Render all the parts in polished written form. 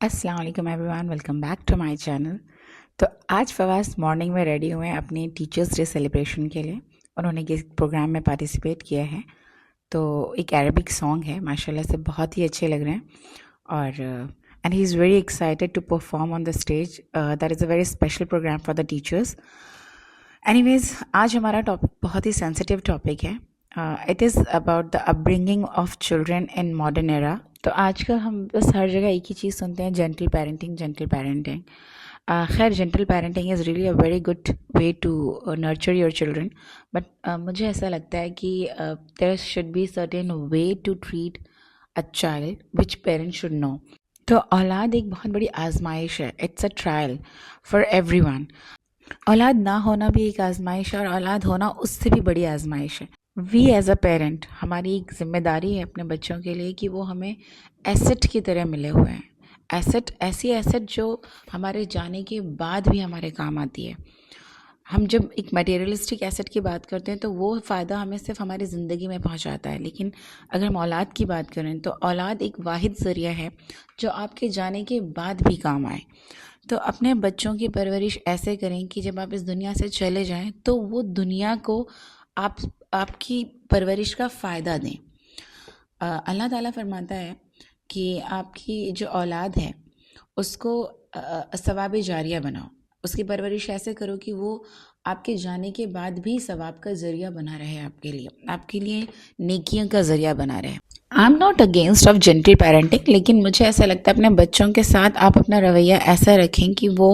अस्सलाम वालेकुम everyone, welcome back to my channel. तो आज फवाज मॉर्निंग में रेडी हुए हैं अपने टीचर्स डे सेलिब्रेशन के लिए। उन्होंने ये प्रोग्राम में पार्टिसिपेट किया है। तो एक अरबिक सॉन्ग है, माशाल्लाह से बहुत ही अच्छे लग रहे हैं। और and he is very excited to perform on the stage. That is a very special programme for the teachers. Anyways, आज हमारा टॉपिक बहुत ही सेंसिटिव टॉपिक है। It is about the upbringing of children in modern era. तो आजकल हम बस हर जगह एक ही चीज़ सुनते हैं, जेंटल पेरेंटिंग, जेंटल पेरेंटिंग। खैर, gentle parenting is really a very good way to nurture your children, but मुझे ऐसा लगता है कि there should be certain way to treat a child which parents should know. तो औलाद एक बहुत बड़ी आजमाइश है। It's a trial for everyone. औलाद ना होना भी एक आजमाइश है और औलाद होना उससे भी बड़ी आजमाइश है। वी एज अ पेरेंट, हमारी एक जिम्मेदारी है अपने बच्चों के लिए कि वो हमें एसेट की तरह मिले हुए हैं। एसेट, ऐसी एसेट जो हमारे जाने के बाद भी हमारे काम आती है। हम जब एक मटेरियलिस्टिक एसेट की बात करते हैं तो वो फ़ायदा हमें सिर्फ हमारी ज़िंदगी में पहुंचाता है, लेकिन अगर हम औलाद की बात करें तो औलाद एक वाहिद ज़रिया है जो आपके जाने के बाद भी काम आए। तो अपने बच्चों की परवरिश ऐसे करें कि जब आप इस दुनिया से चले जाएं तो वो दुनिया को आप आपकी परवरिश का फ़ायदा दें। अल्लाह ताला फरमाता है कि आपकी जो औलाद है उसको सवाब जारिया बनाओ, उसकी परवरिश ऐसे करो कि वो आपके जाने के बाद भी सवाब का ज़रिया बना रहे, आपके लिए नेकियों का ज़रिया बना रहे। I am not against of gentle parenting, लेकिन मुझे ऐसा लगता है अपने बच्चों के साथ आप अपना रवैया ऐसा रखें कि वो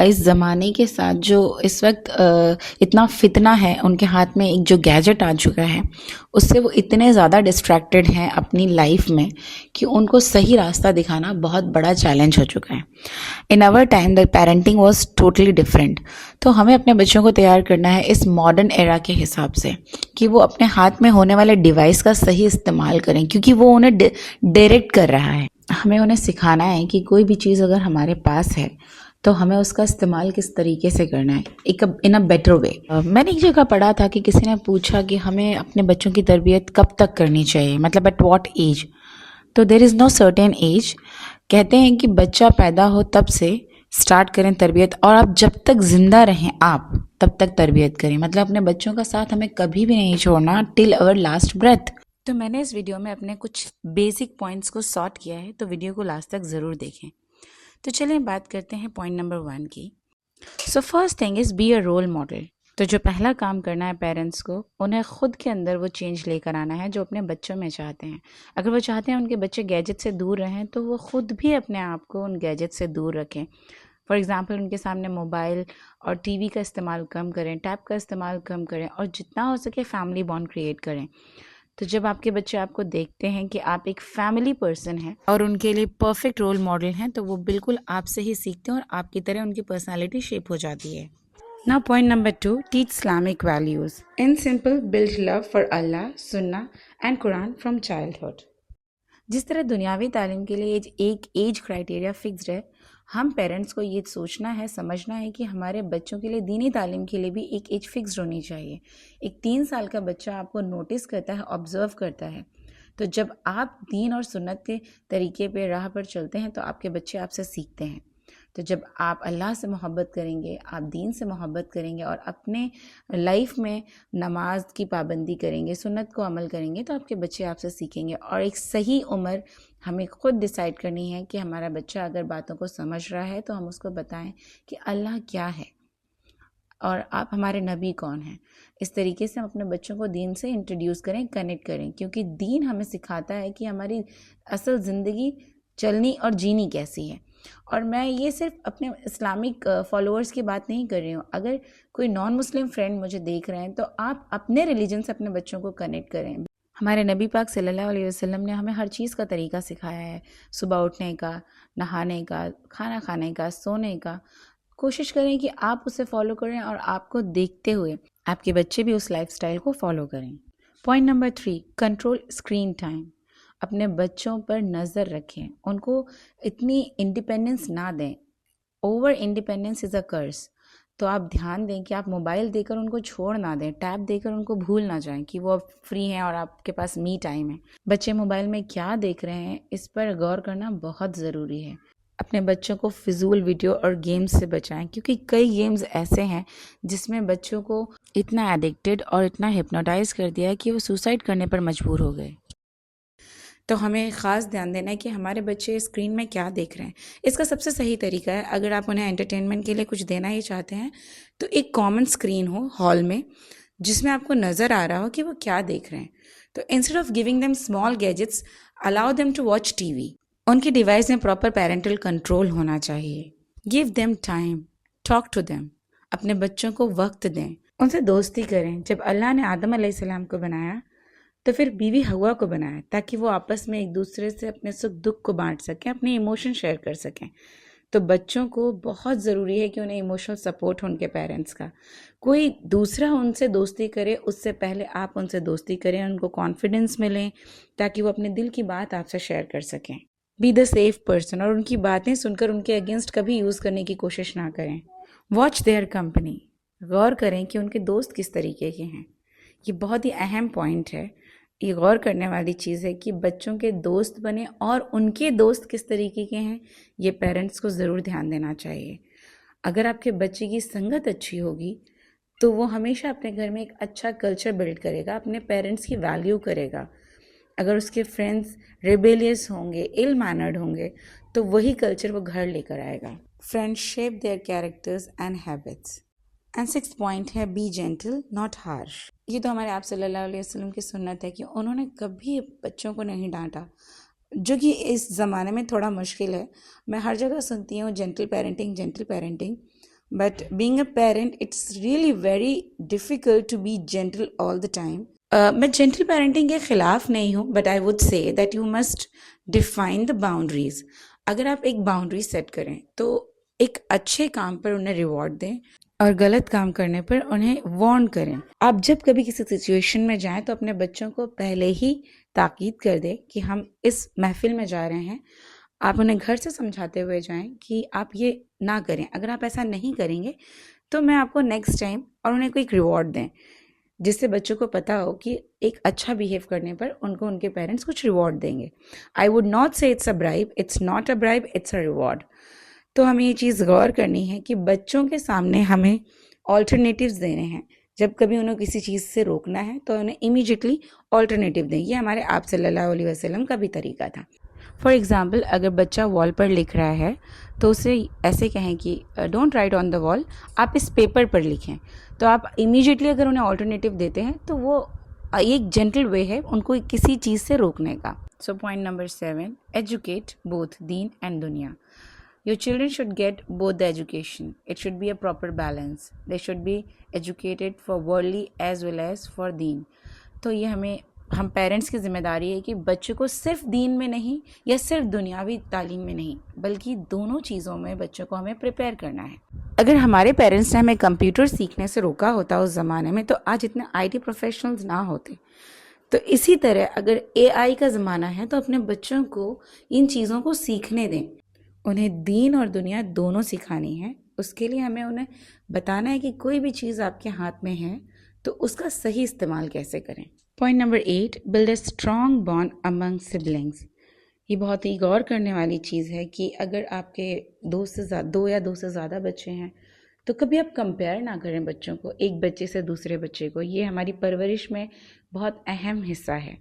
इस ज़माने के साथ जो इस वक्त इतना फितना है, उनके हाथ में एक जो गैजेट आ चुका है उससे वो इतने ज़्यादा डिस्ट्रैक्टेड हैं अपनी लाइफ में कि उनको सही रास्ता दिखाना बहुत बड़ा चैलेंज हो चुका है। In our time the parenting was totally different. तो हमें अपने बच्चों को तैयार करना है इस मॉडर्न एरा के हिसाब से कि वो अपने हाथ में होने वाले डिवाइस का सही इस्तेमाल करें, क्योंकि वो उन्हें डायरेक्ट कर रहा है। हमें उन्हें सिखाना है कि कोई भी चीज़ अगर हमारे पास है तो हमें उसका इस्तेमाल किस तरीके से करना है, एक इन अ बेटर वे। मैंने एक जगह पढ़ा था कि किसी ने पूछा कि हमें अपने बच्चों की तरबियत कब तक करनी चाहिए, मतलब एट व्हाट एज। तो there is no certain age. कहते हैं कि बच्चा पैदा हो तब से स्टार्ट करें तरबियत, और आप जब तक ज़िंदा रहें आप तब तक तरबियत करें। मतलब अपने बच्चों का साथ हमें कभी भी नहीं छोड़ना, टिल अवर लास्ट ब्रेथ। तो मैंने इस वीडियो में अपने कुछ बेसिक पॉइंट्स को सॉर्ट किया है, तो वीडियो को लास्ट तक ज़रूर देखें। तो चलिए बात करते हैं पॉइंट नंबर 1 की। So first thing is be a role model. तो जो पहला काम करना है पेरेंट्स को, उन्हें खुद के अंदर वो चेंज लेकर आना है जो अपने बच्चों में चाहते हैं। अगर वो चाहते हैं उनके बच्चे गैजेट से दूर रहें तो वो खुद भी अपने आप को उन गैजेट से दूर रखें। फॉर एग्ज़ाम्पल, उनके सामने मोबाइल और टीवी का इस्तेमाल कम करें, टैब का इस्तेमाल कम करें, और जितना हो सके फैमिली बॉन्ड क्रिएट करें। तो जब आपके बच्चे आपको देखते हैं कि आप एक फैमिली पर्सन हैं और उनके लिए परफेक्ट रोल मॉडल हैं, तो वो बिल्कुल आपसे ही सीखते हैं और आपकी तरह उनकी पर्सनालिटी शेप हो जाती है। Now point number 2, teach Islamic values. In simple, build love for Allah, Sunnah and Quran from childhood. जिस तरह दुनियावी तालीम के लिए एक एज क्राइटेरिया फिक्स्ड है, हम पेरेंट्स को ये सोचना है, समझना है कि हमारे बच्चों के लिए दीनी तालीम के लिए भी एक एज फिक्स्ड होनी चाहिए। एक 3 साल का बच्चा आपको नोटिस करता है, ऑब्जर्व करता है। तो जब आप दीन और सुन्नत के तरीके पे राह पर चलते हैं तो आपके बच्चे आपसे सीखते हैं। तो जब आप अल्लाह से मोहब्बत करेंगे, आप दीन से मोहब्बत करेंगे और अपने लाइफ में नमाज की पाबंदी करेंगे, सुन्नत को अमल करेंगे, तो आपके बच्चे आपसे सीखेंगे। और एक सही उम्र हमें खुद डिसाइड करनी है कि हमारा बच्चा अगर बातों को समझ रहा है तो हम उसको बताएं कि अल्लाह क्या है और आप हमारे नबी कौन हैं। इस तरीके से हम अपने बच्चों को दीन से इंट्रोड्यूस करें, कनेक्ट करें, क्योंकि दीन हमें सिखाता है कि हमारी असल ज़िंदगी चलनी और जीनी कैसी है। और मैं ये सिर्फ अपने इस्लामिक फॉलोअर्स की बात नहीं कर रही हूँ। अगर कोई नॉन मुस्लिम फ्रेंड मुझे देख रहे हैं तो आप अपने रिलीजन से अपने बच्चों को कनेक्ट करें। हमारे नबी पाक सल्लल्लाहु अलैहि वसल्लम ने हमें हर चीज़ का तरीका सिखाया है, सुबह उठने का, नहाने का, खाना खाने का, सोने का। कोशिश करें कि आप उसे फॉलो करें और आपको देखते हुए आपके बच्चे भी उस लाइफस्टाइल को फॉलो करें। Point number 3, control screen time. अपने बच्चों पर नज़र रखें, उनको इतनी इंडिपेंडेंस ना दें। ओवर इंडिपेंडेंस इज़ अ कर्स। तो आप ध्यान दें कि आप मोबाइल देकर उनको छोड़ ना दें, टैब देकर उनको भूल ना जाएं कि वो अब फ्री हैं और आपके पास मी टाइम है। बच्चे मोबाइल में क्या देख रहे हैं इस पर गौर करना बहुत ज़रूरी है। अपने बच्चों को फिजूल वीडियो और गेम्स से बचाएं, क्योंकि कई गेम्स ऐसे हैं जिसमें बच्चों को इतना एडिक्टेड और इतना हिप्नोटाइज कर दिया है कि वो सुसाइड करने पर मजबूर हो गए। तो हमें ख़ास ध्यान देना है कि हमारे बच्चे स्क्रीन में क्या देख रहे हैं। इसका सबसे सही तरीका है, अगर आप उन्हें एंटरटेनमेंट के लिए कुछ देना ही चाहते हैं तो एक कॉमन स्क्रीन हो हॉल में जिसमें आपको नज़र आ रहा हो कि वो क्या देख रहे हैं। तो instead of giving them small gadgets, allow them to watch TV. उनकी डिवाइस में प्रॉपर पेरेंटल कंट्रोल होना चाहिए। Give them time, talk to them. अपने बच्चों को वक्त दें, उनसे दोस्ती करें। जब अल्लाह ने आदम अलैहिस्सलाम को बनाया तो फिर बीवी हवा को बनाया ताकि वो आपस में एक दूसरे से अपने सुख दुख को बांट सकें, अपने इमोशन शेयर कर सकें। तो बच्चों को बहुत ज़रूरी है कि उन्हें इमोशनल सपोर्ट हो उनके पेरेंट्स का। कोई दूसरा उनसे दोस्ती करे उससे पहले आप उनसे दोस्ती करें, उनको कॉन्फिडेंस मिलें ताकि वो अपने दिल की बात आपसे शेयर कर सकें। बी द सेफ पर्सन, और उनकी बातें सुनकर उनके अगेंस्ट कभी यूज़ करने की कोशिश ना करें। वॉच देयर कंपनी, गौर करें कि उनके दोस्त किस तरीके के हैं। ये बहुत ही अहम पॉइंट है। ये गौर करने वाली चीज़ है कि बच्चों के दोस्त बने और उनके दोस्त किस तरीके के हैं, ये पेरेंट्स को ज़रूर ध्यान देना चाहिए। अगर आपके बच्चे की संगत अच्छी होगी तो वो हमेशा अपने घर में एक अच्छा कल्चर बिल्ड करेगा, अपने पेरेंट्स की वैल्यू करेगा। अगर उसके फ्रेंड्स रिबेलियस होंगे, इल मैनर्ड होंगे, तो वही कल्चर वो घर लेकर आएगा। Friends shape their characters and habits. And 6th point है बी जेंटल नॉट हार्श। ये तो हमारे आप सल्लल्लाहु अलैहि वसल्लम की सुन्नत है कि उन्होंने कभी बच्चों को नहीं डांटा, जो कि इस ज़माने में थोड़ा मुश्किल है। मैं हर जगह सुनती हूँ gentle parenting, but being a parent it's really very difficult to be gentle all the time. मैं जेंटल पेरेंटिंग के ख़िलाफ़ नहीं हूँ, but I would say that you must define the boundaries. अगर आप एक बाउंड्री सेट करें तो एक अच्छे काम पर उन्हें रिवॉर्ड दें और गलत काम करने पर उन्हें वार्न करें। आप जब कभी किसी सिचुएशन में जाएं तो अपने बच्चों को पहले ही ताकीद कर दें कि हम इस महफिल में जा रहे हैं। आप उन्हें घर से समझाते हुए जाएं कि आप ये ना करें, अगर आप ऐसा नहीं करेंगे तो मैं आपको नेक्स्ट टाइम, और उन्हें कोई रिवॉर्ड दें जिससे बच्चों को पता हो कि एक अच्छा बिहेव करने पर उनको उनके पेरेंट्स कुछ रिवॉर्ड देंगे। आई वुड नॉट से it's a bribe, it's not a bribe, it's a reward. तो हमें ये चीज़ गौर करनी है कि बच्चों के सामने हमें ऑल्टरनेटिव्स देने हैं। जब कभी उन्हें किसी चीज़ से रोकना है तो उन्हें इमीडिएटली ऑल्टरनेटिव दें। ये हमारे आप सल्लल्लाहु अलैहि वसल्लम का भी तरीका था। फॉर एग्ज़ाम्पल, अगर बच्चा वॉल पर लिख रहा है तो उसे ऐसे कहें कि don't write on the wall, आप इस पेपर पर लिखें। तो आप इमीडिएटली अगर उन्हें ऑल्टरनेटिव देते हैं तो वो एक जेंटल वे है उनको किसी चीज़ से रोकने का। So point number 7, educate both Deen and दुनिया। Your children should get both the education. It should be a proper balance. They should be educated for worldly as well as for deen. तो ये हम parents की जिम्मेदारी है कि बच्चों को सिर्फ दीन में नहीं या सिर्फ दुनियावी तालीम में नहीं, बल्कि दोनों चीज़ों में बच्चों को हमें प्रिपेयर करना है। अगर हमारे पेरेंट्स ने हमें कंप्यूटर सीखने से रोका होता उस ज़माने में तो आज इतने IT प्रोफेशनल्स ना होते। तो इसी तरह अगर AI का ज़माना है तो अपने बच्चों को इन चीज़ों को सीखने दें। उन्हें दीन और दुनिया दोनों सिखानी है। उसके लिए हमें उन्हें बताना है कि कोई भी चीज़ आपके हाथ में है तो उसका सही इस्तेमाल कैसे करें। Point number 8, build a strong bond among siblings. ये बहुत ही गौर करने वाली चीज़ है कि अगर आपके दो या दो से ज़्यादा बच्चे हैं तो कभी आप कंपेयर ना करें बच्चों को एक बच्चे से दूसरे बच्चे को। ये हमारी परवरिश में बहुत अहम हिस्सा है।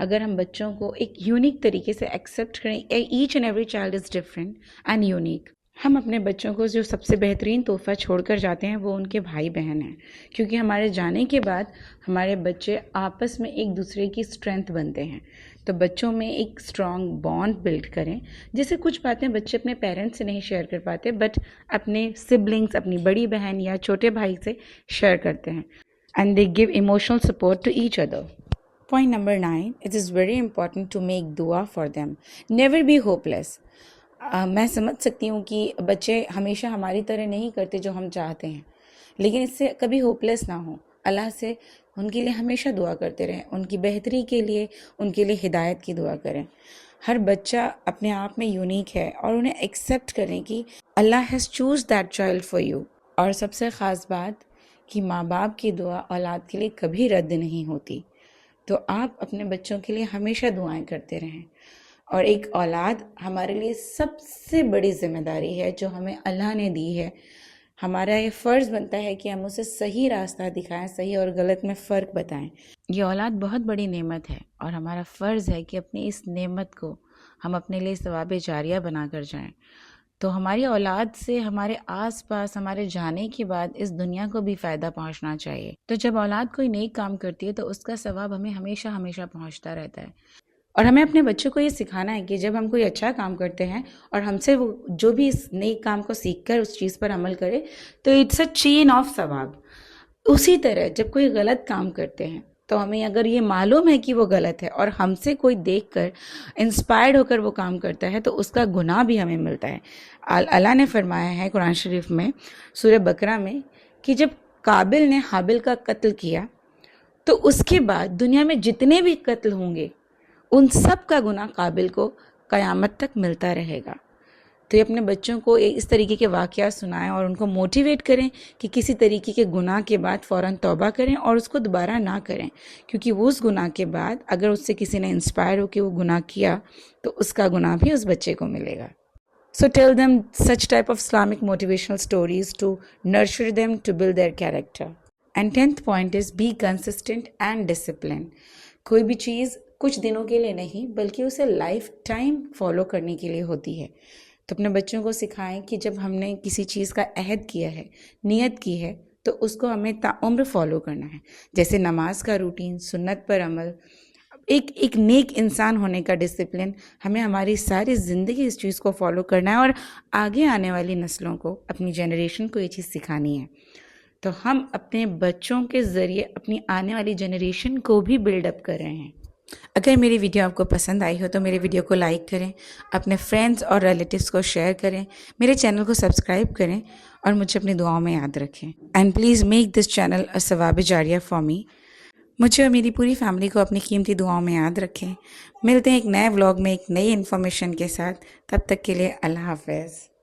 अगर हम बच्चों को एक यूनिक तरीके से एक्सेप्ट करें, each and every child is different and unique. हम अपने बच्चों को जो सबसे बेहतरीन तोहफ़ा छोड़कर जाते हैं वो उनके भाई बहन हैं, क्योंकि हमारे जाने के बाद हमारे बच्चे आपस में एक दूसरे की स्ट्रेंथ बनते हैं। तो बच्चों में एक स्ट्रॉन्ग बॉन्ड बिल्ड करें, जैसे कुछ बातें बच्चे अपने पेरेंट्स से नहीं शेयर कर पाते बट अपने सिबलिंग्स, अपनी बड़ी बहन या छोटे भाई से शेयर करते हैं, and they give emotional support to each other. Point number 9, it is very important to make दुआ for them, never be hopeless. मैं समझ सकती हूँ कि बच्चे हमेशा हमारी तरह नहीं करते जो हम चाहते हैं, लेकिन इससे कभी होपलेस ना हो। अल्लाह से उनके लिए हमेशा दुआ करते रहें, उनकी बेहतरी के लिए, उनके लिए हिदायत की दुआ करें। हर बच्चा अपने आप में यूनिक है और उन्हें एक्सेप्ट करें कि Allah has choose that child for you. और सबसे ख़ास बात कि माँ बाप की दुआ औलाद के लिए कभी रद्द नहीं होती। तो आप अपने बच्चों के लिए हमेशा दुआएं करते रहें। और एक औलाद हमारे लिए सबसे बड़ी जिम्मेदारी है जो हमें अल्लाह ने दी है। हमारा ये फ़र्ज़ बनता है कि हम उसे सही रास्ता दिखाएं, सही और गलत में फ़र्क बताएं। ये औलाद बहुत बड़ी नेमत है और हमारा फ़र्ज़ है कि अपनी इस नेमत को हम अपने लिए सवाब जारिया बना कर जाएं। तो हमारी औलाद से हमारे आसपास हमारे जाने के बाद इस दुनिया को भी फ़ायदा पहुंचना चाहिए। तो जब औलाद कोई नेक काम करती है तो उसका सवाब हमें हमेशा हमेशा पहुंचता रहता है। और हमें अपने बच्चों को ये सिखाना है कि जब हम कोई अच्छा काम करते हैं और हमसे वो जो भी इस नेक काम को सीखकर उस चीज़ पर अमल करे तो इट्स अ चेन ऑफ सवाब। उसी तरह जब कोई गलत काम करते हैं तो हमें अगर ये मालूम है कि वो गलत है और हमसे कोई देखकर इंस्पायर्ड होकर वो काम करता है तो उसका गुनाह भी हमें मिलता है। अल्लाह ने फरमाया है कुरान शरीफ में सूरह बकरा में कि जब काबिल ने हाबिल का कत्ल किया तो उसके बाद दुनिया में जितने भी कत्ल होंगे उन सब का गुनाह काबिल को क़यामत तक मिलता रहेगा। तो ये अपने बच्चों को इस तरीके के वाक़यात सुनाएं और उनको मोटिवेट करें कि किसी तरीके के गुनाह के बाद फ़ौरन तौबा करें और उसको दोबारा ना करें, क्योंकि वो उस गुनाह के बाद अगर उससे किसी ने इंस्पायर होकर वो गुनाह किया तो उसका गुनाह भी उस बच्चे को मिलेगा। So tell them such type of Islamic motivational stories to nurture them to build their character. And 10th point is be consistent and disciplined. कोई भी चीज़ कुछ दिनों के लिए नहीं बल्कि उसे लाइफ टाइम फॉलो करने के लिए होती है। तो अपने बच्चों को सिखाएं कि जब हमने किसी चीज़ का अहद किया है, नियत की है, तो उसको हमें ताउम्र फॉलो करना है। जैसे नमाज का रूटीन, सुन्नत पर अमल, एक नेक इंसान होने का डिसिप्लिन, हमें हमारी सारी ज़िंदगी इस चीज़ को फॉलो करना है और आगे आने वाली नस्लों को, अपनी जनरेशन को ये चीज़ सिखानी है। तो हम अपने बच्चों के ज़रिए अपनी आने वाली जनरेशन को भी बिल्डअप कर रहे हैं। अगर मेरी वीडियो आपको पसंद आई हो तो मेरे वीडियो को लाइक करें, अपने फ्रेंड्स और रिलेटिव्स को शेयर करें, मेरे चैनल को सब्सक्राइब करें और मुझे अपनी दुआओं में याद रखें। And please make this channel a सवाब जारिया फॉर मी। मुझे और मेरी पूरी फैमिली को अपनी कीमती दुआओं में याद रखें। मिलते हैं एक नए व्लॉग में एक नई इन्फॉर्मेशन के साथ। तब तक के लिए अल्लाह हाफ़िज़।